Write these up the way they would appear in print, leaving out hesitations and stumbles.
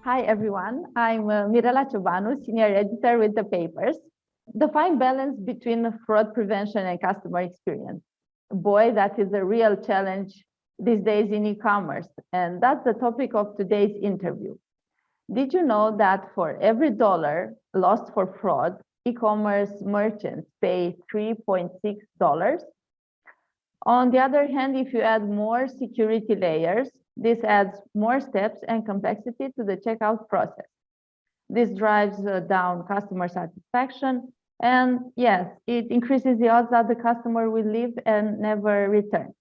Hi, everyone. I'm Mirela Ciobanu, Senior Editor with The Papers. The fine balance between fraud prevention and customer experience. Boy, that is a real challenge these days in e-commerce, and that's the topic of today's interview. Did you know that for every dollar lost for fraud, e-commerce merchants pay $3.6? On the other hand, if you add more security layers, this adds more steps and complexity to the checkout process. This drives down customer satisfaction, and yes, it increases the odds that the customer will leave and never return.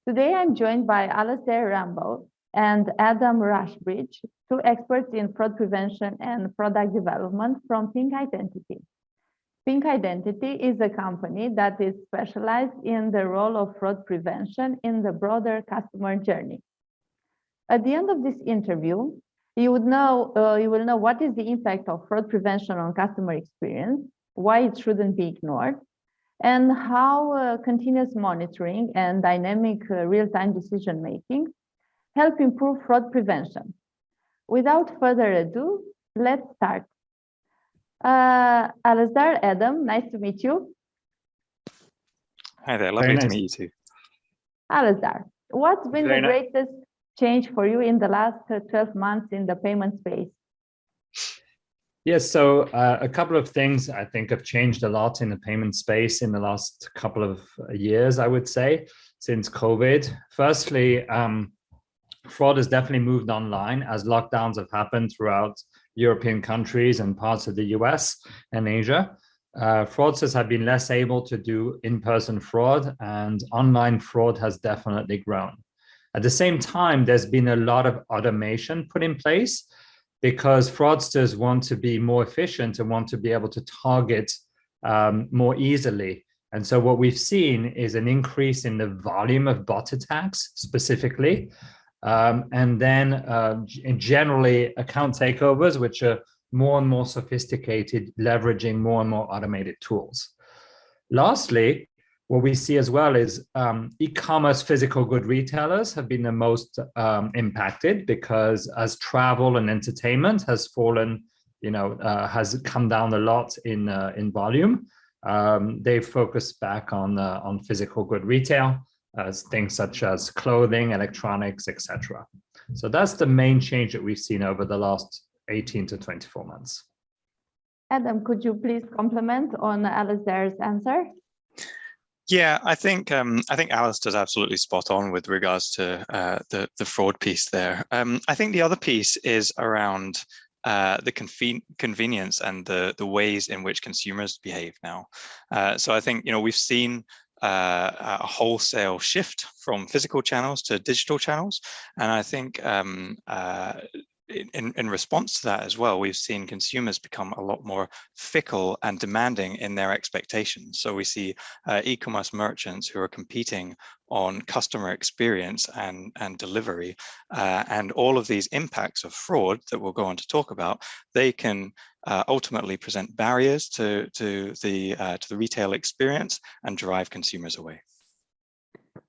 Today, I'm joined by Alastair Rambo and Adam Rushbridge, two experts in fraud prevention and product development from Pink Identity. Pink Identity is a company that is specialized in the role of fraud prevention in the broader customer journey. At the end of this interview, you will know what is the impact of fraud prevention on customer experience, why it shouldn't be ignored, and how continuous monitoring and dynamic real-time decision-making help improve fraud prevention. Without further ado, let's start. Alastair, Adam, nice to meet you. Hi there, lovely to meet you too. Alastair, what's been the greatest change for you in the last 12 months in the payment space? Yes, so a couple of things I think have changed a lot in the payment space in the last couple of years, I would say, since COVID. Firstly, fraud has definitely moved online as lockdowns have happened throughout European countries and parts of the US and Asia. Fraudsters have been less able to do in-person fraud, and online fraud has definitely grown. At the same time, there's been a lot of automation put in place because fraudsters want to be more efficient and want to be able to target more easily. And so what we've seen is an increase in the volume of bot attacks specifically, and then generally account takeovers, which are more and more sophisticated, leveraging more and more automated tools. Lastly, what we see as well is e-commerce physical good retailers have been the most impacted because as travel and entertainment has fallen, has come down a lot in volume, they've focused back on physical good retail, things such as clothing, electronics, etc. So that's the main change that we've seen over the last 18 to 24 months. Adam, could you please comment on Alastair's answer? Yeah, I think Alastair's absolutely spot on with regards to the fraud piece there. I think the other piece is around the convenience and the ways in which consumers behave now. So I think we've seen a wholesale shift from physical channels to digital channels, and I think in response to that as well, we've seen consumers become a lot more fickle and demanding in their expectations. So we see e-commerce merchants who are competing on customer experience and delivery, and all of these impacts of fraud that we'll go on to talk about, they can ultimately present barriers to the retail experience and drive consumers away.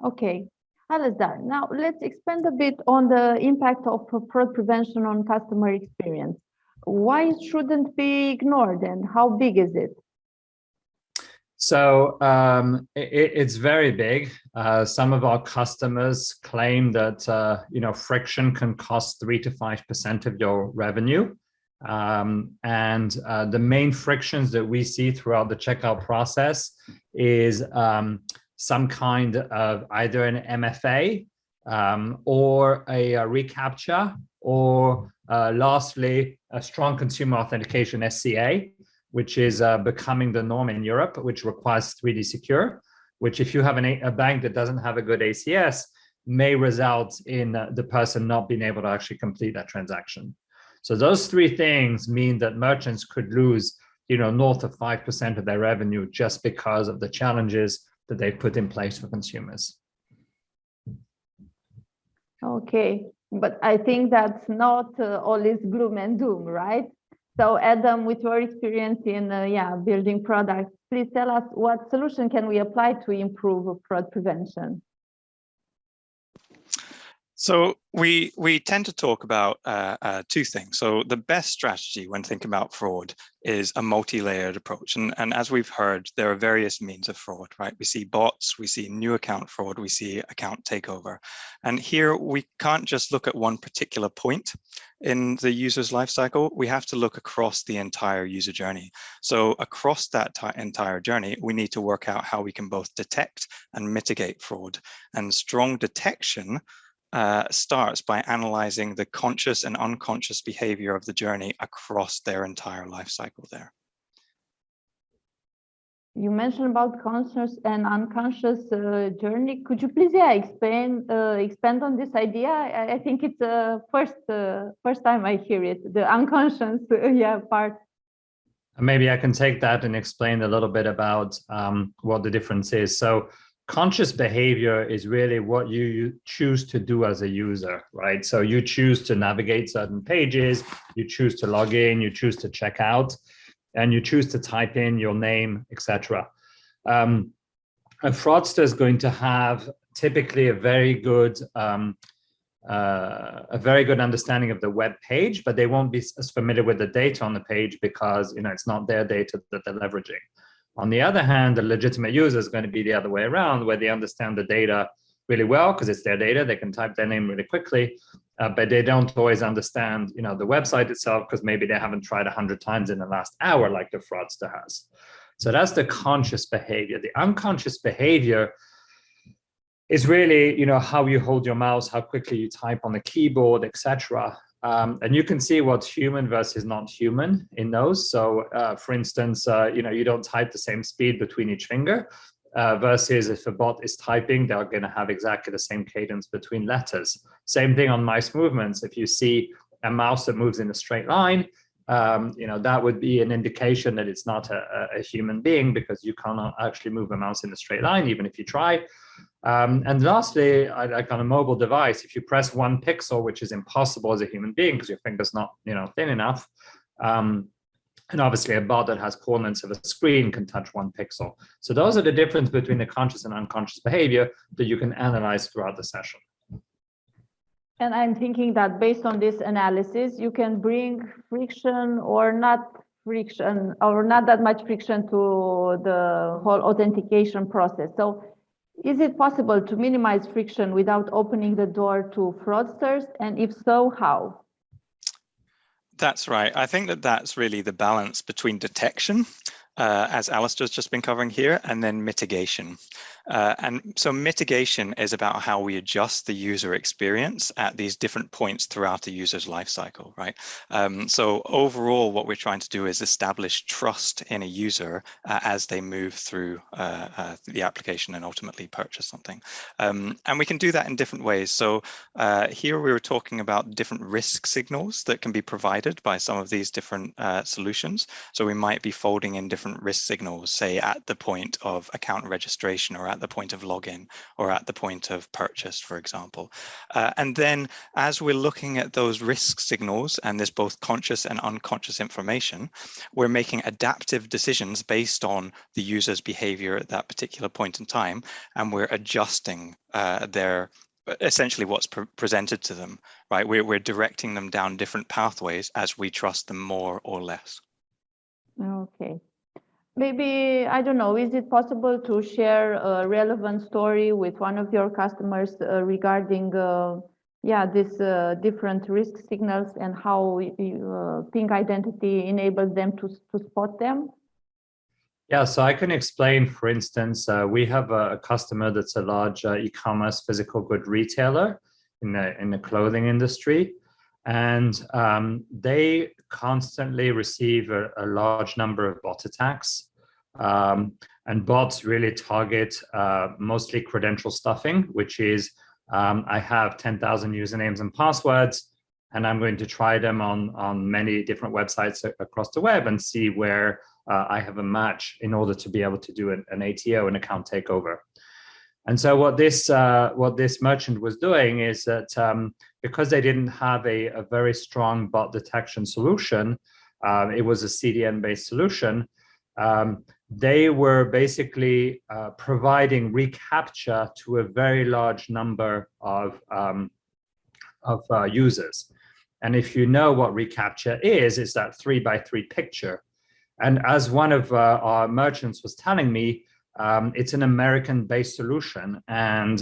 Okay. Alastair, now let's expand a bit on the impact of fraud prevention on customer experience. Why it shouldn't be ignored and how big is it? So it's very big. Some of our customers claim that friction can cost 3 to 5% of your revenue. And the main frictions that we see throughout the checkout process is some kind of either an MFA or a reCAPTCHA, or lastly, a strong consumer authentication SCA, which is becoming the norm in Europe, which requires 3D Secure, which if you have a bank that doesn't have a good ACS, may result in the person not being able to actually complete that transaction. So those three things mean that merchants could lose, north of 5% of their revenue just because of the challenges that they put in place for consumers. Okay, but I think that's not all is gloom and doom, right? So Adam, with your experience in building products, please tell us what solution can we apply to improve fraud prevention? So we tend to talk about two things. So the best strategy when thinking about fraud is a multi-layered approach. And as we've heard, there are various means of fraud, right? We see bots, we see new account fraud, we see account takeover. And here we can't just look at one particular point in the user's lifecycle. We have to look across the entire user journey. So across that entire journey, we need to work out how we can both detect and mitigate fraud. And strong detection starts by analyzing the conscious and unconscious behavior of the journey across their entire life cycle there. You mentioned about conscious and unconscious journey. Could you please expand on this idea? I think it's the first time I hear it, the unconscious part. Maybe I can take that and explain a little bit about what the difference is. So conscious behavior is really what you choose to do as a user, right? So you choose to navigate certain pages, you choose to log in, you choose to check out, and you choose to type in your name, etc. A fraudster is going to have typically a very good understanding of the web page, but they won't be as familiar with the data on the page because it's not their data that they're leveraging. On the other hand, the legitimate user is going to be the other way around, where they understand the data really well because it's their data. They can type their name really quickly, but they don't always understand, the website itself because maybe they haven't tried 100 times in the last hour like the fraudster has. So that's the conscious behavior. The unconscious behavior is really, how you hold your mouse, how quickly you type on the keyboard, etc. And you can see what's human versus not human in those. So for instance, you don't type the same speed between each finger versus if a bot is typing, they're going to have exactly the same cadence between letters. Same thing on mice movements. If you see a mouse that moves in a straight line, that would be an indication that it's not a human being because you cannot actually move a mouse in a straight line, even if you try. And lastly, like on a mobile device, if you press one pixel, which is impossible as a human being because your finger's not, thin enough, and obviously a bot that has corners of a screen can touch one pixel. So those are the difference between the conscious and unconscious behavior that you can analyze throughout the session. And I'm thinking that based on this analysis, you can bring friction or not that much friction to the whole authentication process. So is it possible to minimize friction without opening the door to fraudsters? And if so, how? That's right. I think that's really the balance between detection, as Alistair's just been covering here, and then mitigation. And so mitigation is about how we adjust the user experience at these different points throughout the user's life cycle, right? So overall, what we're trying to do is establish trust in a user as they move through the application and ultimately purchase something. And we can do that in different ways. So here we were talking about different risk signals that can be provided by some of these different solutions. So we might be folding in different risk signals, say at the point of account registration or at the point of login or at the point of purchase, for example. And then as we're looking at those risk signals and there's both conscious and unconscious information, we're making adaptive decisions based on the user's behavior at that particular point in time, and we're adjusting essentially what's presented to them, right? We're directing them down different pathways as we trust them more or less. Okay. Maybe, I don't know, is it possible to share a relevant story with one of your customers regarding this different risk signals and how Ping Identity enables them to spot them? Yeah, so I can explain, for instance, we have a customer that's a large e-commerce physical good retailer in the clothing industry. And they constantly receive a large number of bot attacks. And bots really target mostly credential stuffing, which is I have 10,000 usernames and passwords, and I'm going to try them on many different websites across the web and see where I have a match in order to be able to do an ATO, an account takeover. And so what this merchant was doing is that because they didn't have a very strong bot detection solution, it was a CDN-based solution. They were basically providing reCAPTCHA to a very large number of users. And if you know what reCAPTCHA is, it's that 3x3 picture. And as one of our merchants was telling me, it's an American-based solution. And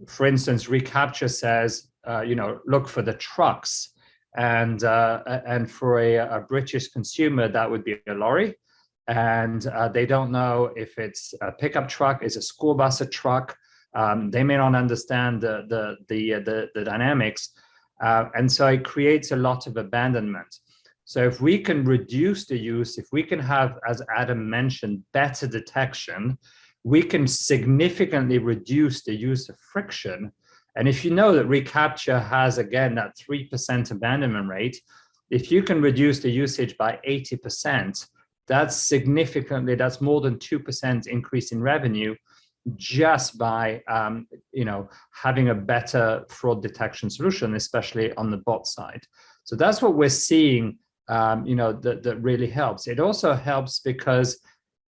for instance, reCAPTCHA says, look for the trucks. And for a British consumer, that would be a lorry. And they don't know if it's a pickup truck, is a school bus a truck. They may not understand the dynamics. And so it creates a lot of abandonment. So if we can reduce the use, if we can have, as Adam mentioned, better detection, we can significantly reduce the use of friction. And if you know that reCAPTCHA has, again, that 3% abandonment rate, if you can reduce the usage by 80%, that's significantly, that's more than 2% increase in revenue just by having a better fraud detection solution, especially on the bot side. So that's what we're seeing, that really helps. It also helps because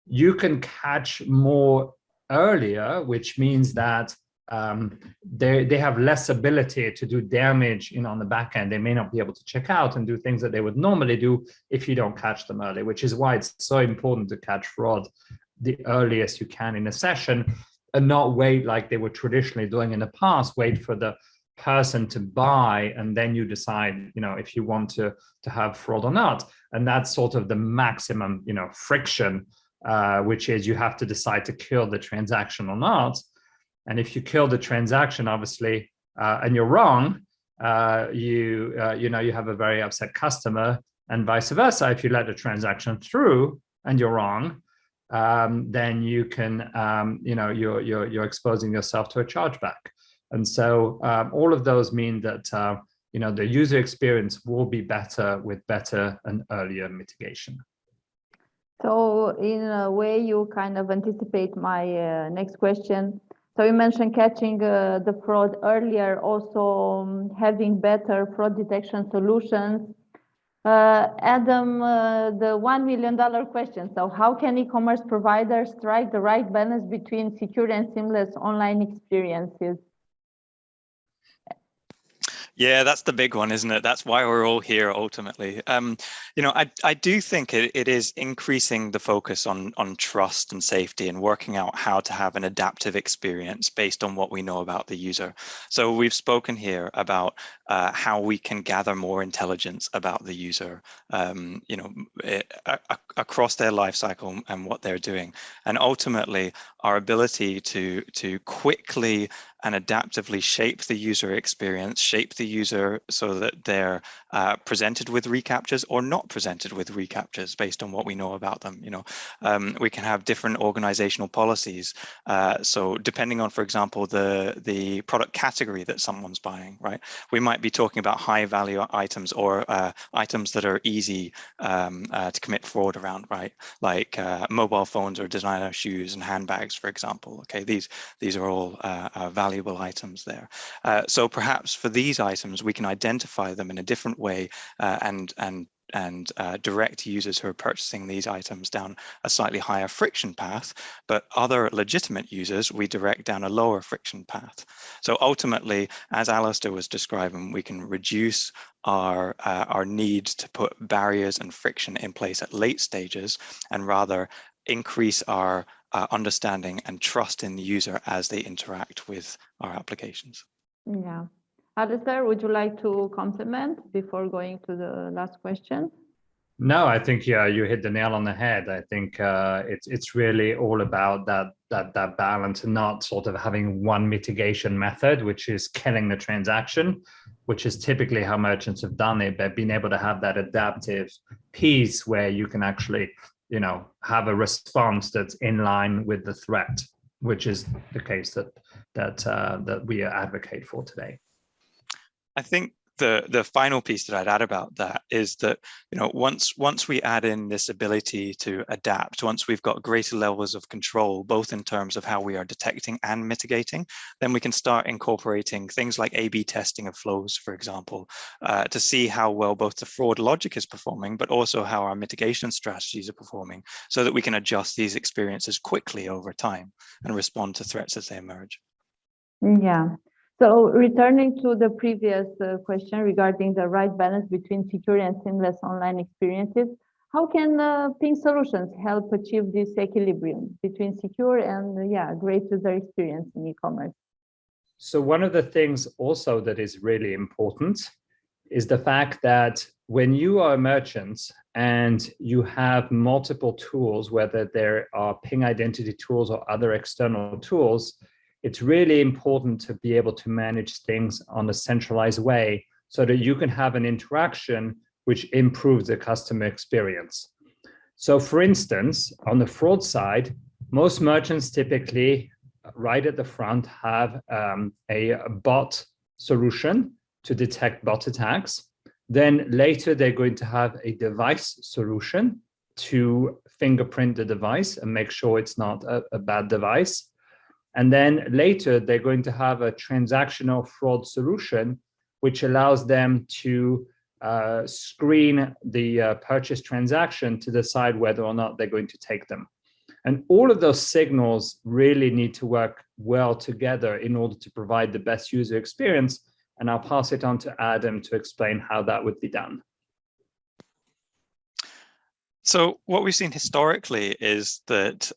you can catch more earlier, which means that they have less ability to do damage on the back end. They may not be able to check out and do things that they would normally do if you don't catch them early, which is why it's so important to catch fraud the earliest you can in a session and not wait like they were traditionally doing in the past, wait for the person to buy and then you decide if you want to have fraud or not. And that's sort of the maximum friction, which is you have to decide to kill the transaction or not. And if you kill the transaction, obviously, and you're wrong, you have a very upset customer, and vice versa. If you let the transaction through and you're wrong, then you can, you're exposing yourself to a chargeback. And so all of those mean that the user experience will be better with better and earlier mitigation. So in a way, you kind of anticipate my next question. So you mentioned catching the fraud earlier, also having better fraud detection solutions. Adam, the $1 million question. So how can e-commerce providers strike the right balance between secure and seamless online experiences? Yeah, that's the big one, isn't it? That's why we're all here ultimately. I do think it is increasing the focus on trust and safety and working out how to have an adaptive experience based on what we know about the user. So we've spoken here about how we can gather more intelligence about the user, across their life cycle and what they're doing. And ultimately, our ability to quickly and adaptively shape the user experience, shape the user so that they're presented with reCAPTCHAs or not presented with reCAPTCHAs based on what we know about them. We can have different organizational policies. So depending on, for example, the product category that someone's buying, right? We might be talking about high value items or items that are easy to commit fraud around, right? Like mobile phones or designer shoes and handbags, for example. Okay, these are all valuable items there. So perhaps for these items, we can identify them in a different way and direct users who are purchasing these items down a slightly higher friction path, but other legitimate users we direct down a lower friction path. So ultimately, as Alistair was describing, we can reduce our need to put barriers and friction in place at late stages and rather increase our understanding and trust in the user as they interact with our applications. Yeah. Alistair, would you like to comment before going to the last question? No, I think you hit the nail on the head. I think it's really all about that balance and not sort of having one mitigation method, which is killing the transaction, which is typically how merchants have done it. But being able to have that adaptive piece where you can actually have a response that's in line with the threat, which is the case that we advocate for today. I think the final piece that I'd add about that is that, you know, once we add in this ability to adapt, once we've got greater levels of control, both in terms of how we are detecting and mitigating, then we can start incorporating things like A/B testing of flows, for example, to see how well both the fraud logic is performing, but also how our mitigation strategies are performing, so that we can adjust these experiences quickly over time and respond to threats as they emerge. Yeah. So returning to the previous question regarding the right balance between secure and seamless online experiences, how can Ping Solutions help achieve this equilibrium between secure and great user experience in e-commerce? So one of the things also that is really important is the fact that when you are a merchant and you have multiple tools, whether there are Ping identity tools or other external tools, it's really important to be able to manage things on a centralized way so that you can have an interaction which improves the customer experience. So for instance, on the fraud side, most merchants typically right at the front have a bot solution to detect bot attacks. Then later they're going to have a device solution to fingerprint the device and make sure it's not a bad device. And then later they're going to have a transactional fraud solution, which allows them to screen the purchase transaction to decide whether or not they're going to take them. And all of those signals really need to work well together in order to provide the best user experience. And I'll pass it on to Adam to explain how that would be done. So what we've seen historically is that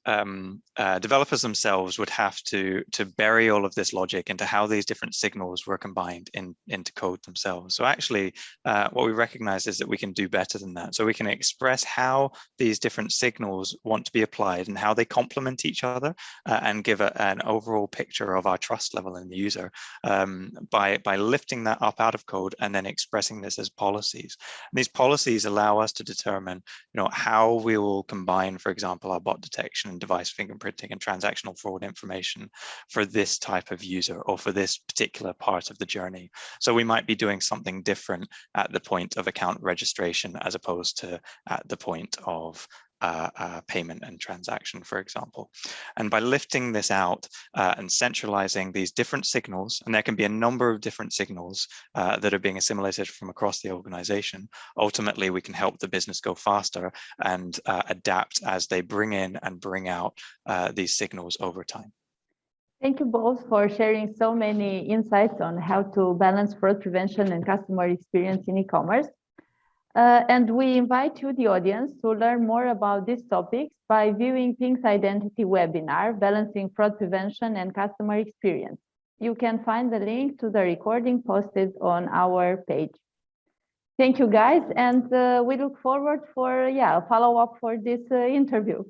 developers themselves would have to bury all of this logic into how these different signals were combined into code themselves. So actually, what we recognize is that we can do better than that. So we can express how these different signals want to be applied and how they complement each other, and give an overall picture of our trust level in the user by lifting that up out of code and then expressing this as policies. And these policies allow us to determine, you know, how we will combine, for example, our bot detection and device fingerprinting and transactional fraud information for this type of user or for this particular part of the journey. So we might be doing something different at the point of account registration as opposed to at the point of payment and transaction, for example. And by lifting this out and centralizing these different signals, and there can be a number of different signals that are being assimilated from across the organization, ultimately we can help the business go faster and adapt as they bring in and bring out these signals over time. Thank you both for sharing so many insights on how to balance fraud prevention and customer experience in e-commerce. And we invite you, the audience, to learn more about these topics by viewing Ping's Identity webinar, Balancing Fraud Prevention and Customer Experience. You can find the link to the recording posted on our page. Thank you, guys, and we look forward for a follow-up for this interview.